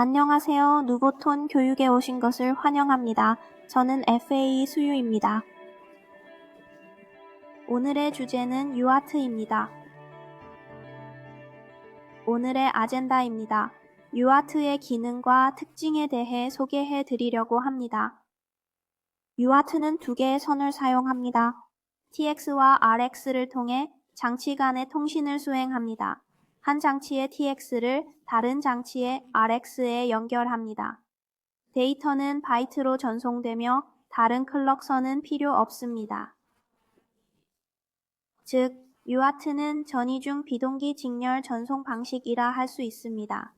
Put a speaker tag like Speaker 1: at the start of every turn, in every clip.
Speaker 1: 안녕하세요. 누보톤 교육에 오신 것을 환영합니다. 저는 FA 수유입니다. 오늘의 주제는 유아트입니다. 오늘의 아젠다입니다. 유아트의 기능과 특징에 대해 소개해 드리려고 합니다. 유아트는 두 개의 선을 사용합니다. TX와 RX를 통해 장치 간의 통신을 수행합니다. 한 장치의 TX를 다른 장치의 RX에 연결합니다. 데이터는 바이트로 전송되며 다른 클럭선은 필요 없습니다. 즉, 유아트는 전이중 비동기 직렬 전송 방식이라 할 수 있습니다.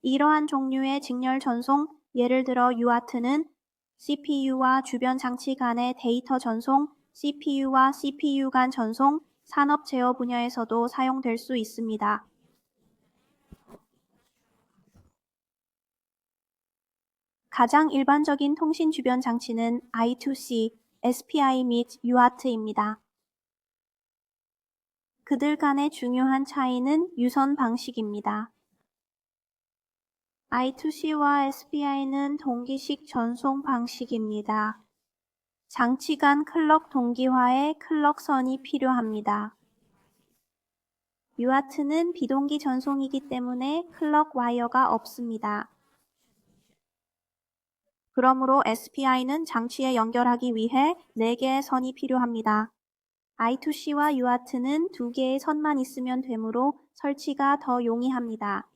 Speaker 1: 이러한 종류의 직렬 전송, 예를 들어 유아트는 CPU와 주변 장치 간의 데이터 전송, CPU와 CPU 간 전송, 산업 제어 분야에서도 사용될 수 있습니다. 가장 일반적인 통신 주변 장치는 I2C, SPI 및 유아트입니다. 그들 간의 중요한 차이는 유선 방식입니다. I2C와 SPI는 동기식 전송 방식입니다. 장치 간 클럭 동기화에 클럭선이 필요합니다. 유아트는 비동기 전송이기 때문에 클럭 와이어가 없습니다. 그러므로 SPI는 장치에 연결하기 위해 4개의 선이 필요합니다. I2C와 유아트는 2개의 선만 있으면 되므로 설치가 더 용이합니다.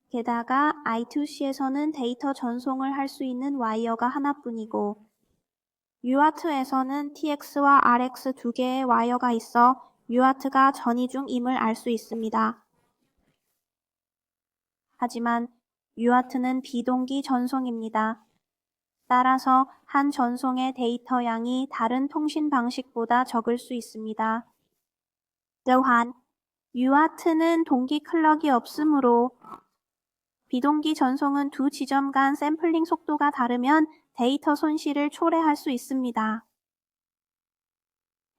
Speaker 1: 게다가 I2C에서는 데이터 전송을 할 수 있는 와이어가 하나뿐이고 유아트에서는 TX와 RX 2개의 와이어가 있어 유아트가 전이중임을 알 수 있습니다. 하지만 유아트는 비동기 전송입니다. 따라서 한 전송의 데이터 양이 다른 통신 방식보다 적을 수 있습니다. 또한 유아트는 동기 클럭이 없으므로 비동기 전송은 두 지점 간 샘플링 속도가 다르면 데이터 손실을 초래할 수 있습니다.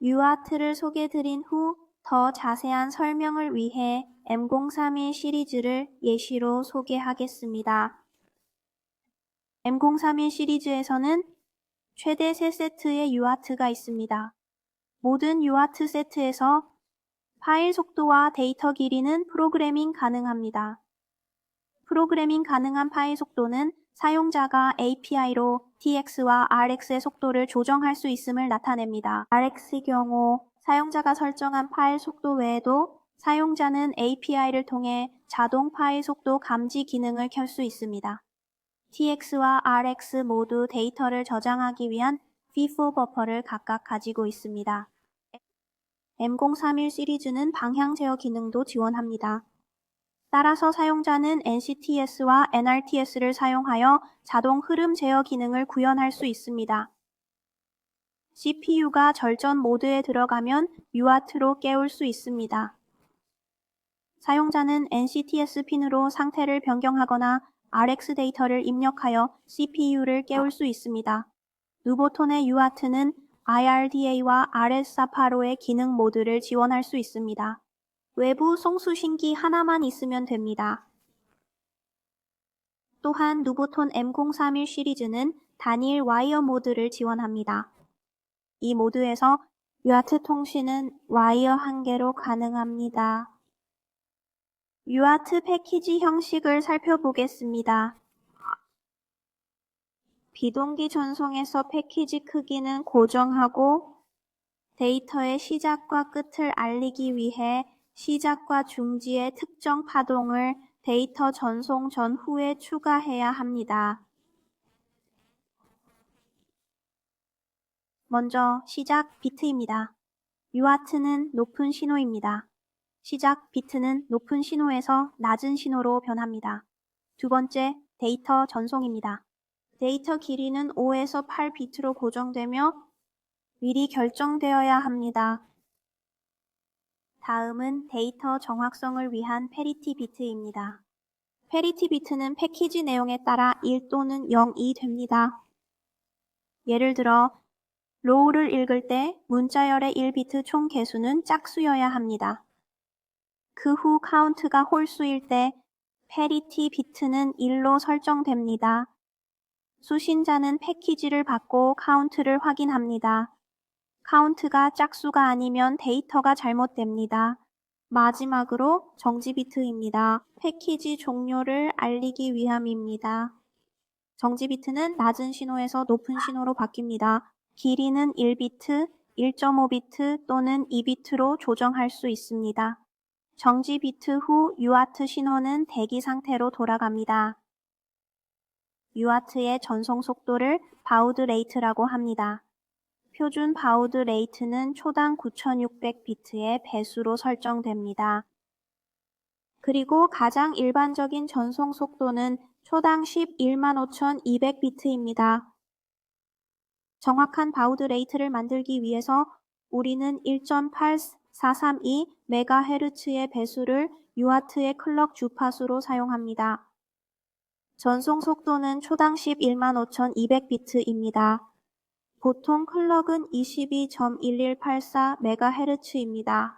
Speaker 1: 유아트를 소개드린 후 더 자세한 설명을 위해 M031 시리즈를 예시로 소개하겠습니다. M031 시리즈에서는 최대 3세트의 유아트가 있습니다. 모든 유아트 세트에서 파일 속도와 데이터 길이는 프로그래밍 가능합니다. 프로그래밍 가능한 파일 속도는 사용자가 API로 TX와 RX의 속도를 조정할 수 있음을 나타냅니다. RX의 경우 사용자가 설정한 파일 속도 외에도 사용자는 API를 통해 자동 파일 속도 감지 기능을 켤 수 있습니다. TX와 RX 모두 데이터를 저장하기 위한 FIFO 버퍼를 각각 가지고 있습니다. M031 시리즈는 방향 제어 기능도 지원합니다. 따라서 사용자는 NCTS와 NRTS를 사용하여 자동 흐름 제어 기능을 구현할 수 있습니다. CPU가 절전 모드에 들어가면 유아트로 깨울 수 있습니다. 사용자는 NCTS 핀으로 상태를 변경하거나 RX 데이터를 입력하여 CPU를 깨울 수 있습니다. 누보톤의 유아트는 IRDA와 RS485의 기능 모드를 지원할 수 있습니다. 외부 송수신기 하나만 있으면 됩니다. 또한 누보톤 M031 시리즈는 단일 와이어 모드를 지원합니다. 이 모드에서 유아트 통신은 와이어 1개로 가능합니다. 유아트 패키지 형식을 살펴보겠습니다. 비동기 전송에서 패키지 크기는 고정하고 데이터의 시작과 끝을 알리기 위해 시작과 중지의 특정 파동을 데이터 전송 전후에 추가해야 합니다. 먼저 시작 비트입니다. 유아트는 높은 신호입니다. 시작 비트는 높은 신호에서 낮은 신호로 변합니다. 두 번째, 데이터 전송입니다. 데이터 길이는 5에서 8비트로 고정되며 미리 결정되어야 합니다. 다음은 데이터 정확성을 위한 패리티 비트입니다. 패리티 비트는 패키지 내용에 따라 1 또는 0이 됩니다. 예를 들어 로우를 읽을 때 문자열의 1비트 총 개수는 짝수여야 합니다. 그 후 카운트가 홀수일 때 parity 비트는 1로 설정됩니다. 수신자는 패키지를 받고 카운트를 확인합니다. 카운트가 짝수가 아니면 데이터가 잘못됩니다. 마지막으로 정지 비트입니다. 패키지 종료를 알리기 위함입니다. 정지 비트는 낮은 신호에서 높은 신호로 바뀝니다. 길이는 1비트, 1.5비트 또는 2비트로 조정할 수 있습니다. 정지 비트 후 UART 신호는 대기 상태로 돌아갑니다. UART의 전송 속도를 바우드 레이트라고 합니다. 표준 바우드 레이트는 초당 9600비트의 배수로 설정됩니다. 그리고 가장 일반적인 전송 속도는 초당 115,200비트입니다. 정확한 바우드 레이트를 만들기 위해서 우리는 1.8432MHz의 배수를 UART의 클럭 주파수로 사용합니다. 전송 속도는 초당 115,200비트입니다. 보통 클럭은 22.1184MHz입니다.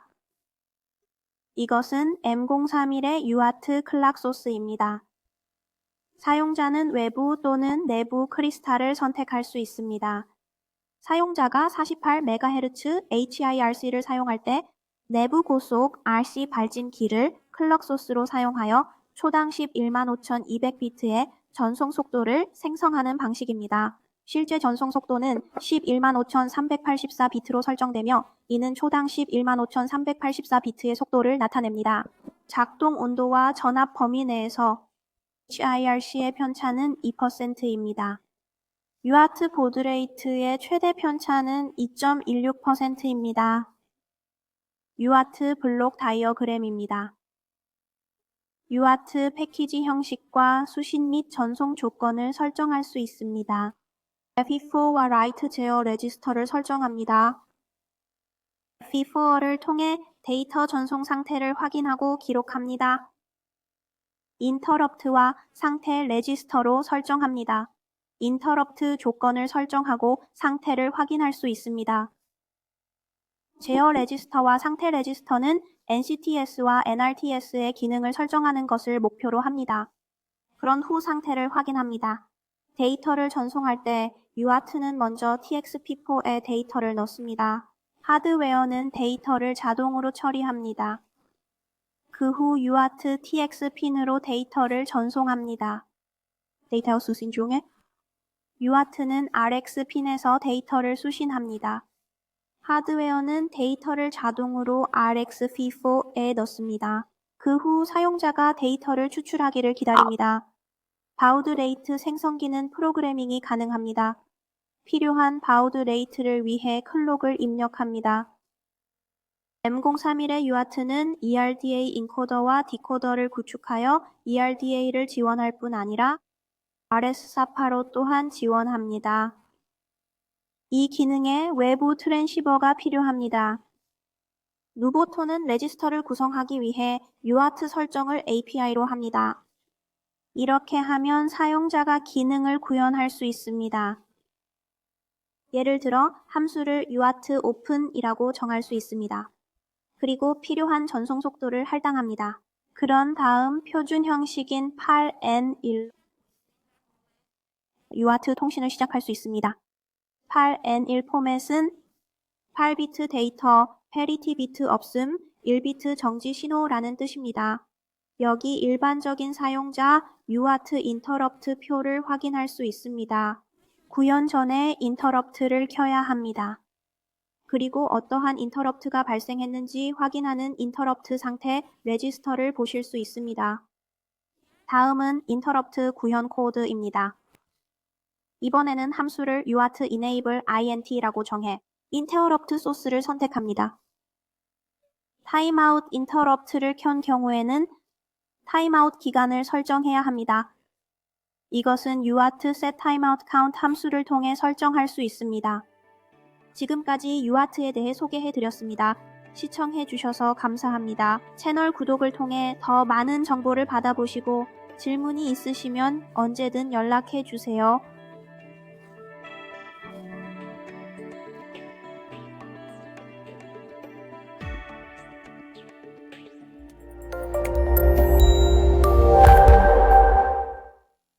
Speaker 1: 이것은 M031의 UART 클락 소스입니다. 사용자는 외부 또는 내부 크리스탈을 선택할 수 있습니다. 사용자가 48MHz HIRC를 사용할 때 내부 고속 RC 발진키를 클럭 소스로 사용하여 초당 115,200비트의 전송 속도를 생성하는 방식입니다. 실제 전송 속도는 115,384비트로 설정되며 이는 초당 115,384비트의 속도를 나타냅니다. 작동 온도와 전압 범위 내에서 HIRC의 편차는 2%입니다. UART 보드레이트의 최대 편차는 2.16%입니다. UART 블록 다이어그램입니다. UART 패키지 형식과 수신 및 전송 조건을 설정할 수 있습니다. FE4와 라이트 제어 레지스터를 설정합니다. FE4를 통해 데이터 전송 상태를 확인하고 기록합니다. 인터럽트와 상태 레지스터로 설정합니다. 인터럽트 조건을 설정하고 상태를 확인할 수 있습니다. 제어 레지스터와 상태 레지스터는 NCTS와 NRTS의 기능을 설정하는 것을 목표로 합니다. 그런 후 상태를 확인합니다. 데이터를 전송할 때 UART는 먼저 TXP4에 데이터를 넣습니다. 하드웨어는 데이터를 자동으로 처리합니다. 그 후 UART TX 핀으로 데이터를 전송합니다. 데이터 수신 중에 UART는 RX 핀에서 데이터를 수신합니다. 하드웨어는 데이터를 자동으로 RxF4에 넣습니다. 그 후 사용자가 데이터를 추출하기를 기다립니다. 바우드 레이트 생성기는 프로그래밍이 가능합니다. 필요한 바우드 레이트를 위해 클록을 입력합니다. M031의 UART는 ERDA 인코더와 디코더를 구축하여 ERDA를 지원할 뿐 아니라 RS485 또한 지원합니다. 이 기능에 외부 트랜시버가 필요합니다. 누보토는 레지스터를 구성하기 위해 UART 설정을 API로 합니다. 이렇게 하면 사용자가 기능을 구현할 수 있습니다. 예를 들어 함수를 UART open이라고 정할 수 있습니다. 그리고 필요한 전송 속도를 할당합니다. 그런 다음 표준 형식인 8N1 UART 통신을 시작할 수 있습니다. 8N1 포맷은 8비트 데이터, 패리티 비트 없음, 1비트 정지 신호라는 뜻입니다. 여기 일반적인 사용자 UART 인터럽트 표를 확인할 수 있습니다. 구현 전에 인터럽트를 켜야 합니다. 그리고 어떠한 인터럽트가 발생했는지 확인하는 인터럽트 상태 레지스터를 보실 수 있습니다. 다음은 인터럽트 구현 코드입니다. 이번에는 함수를 UART enable int라고 정해 인터럽트 소스를 선택합니다. 타임아웃 인터럽트를 켠 경우에는 타임아웃 기간을 설정해야 합니다. 이것은 UART setTimeoutCount 함수를 통해 설정할 수 있습니다. 지금까지 UART에 대해 소개해드렸습니다. 시청해주셔서 감사합니다. 채널 구독을 통해 더 많은 정보를 받아보시고 질문이 있으시면 언제든 연락해주세요.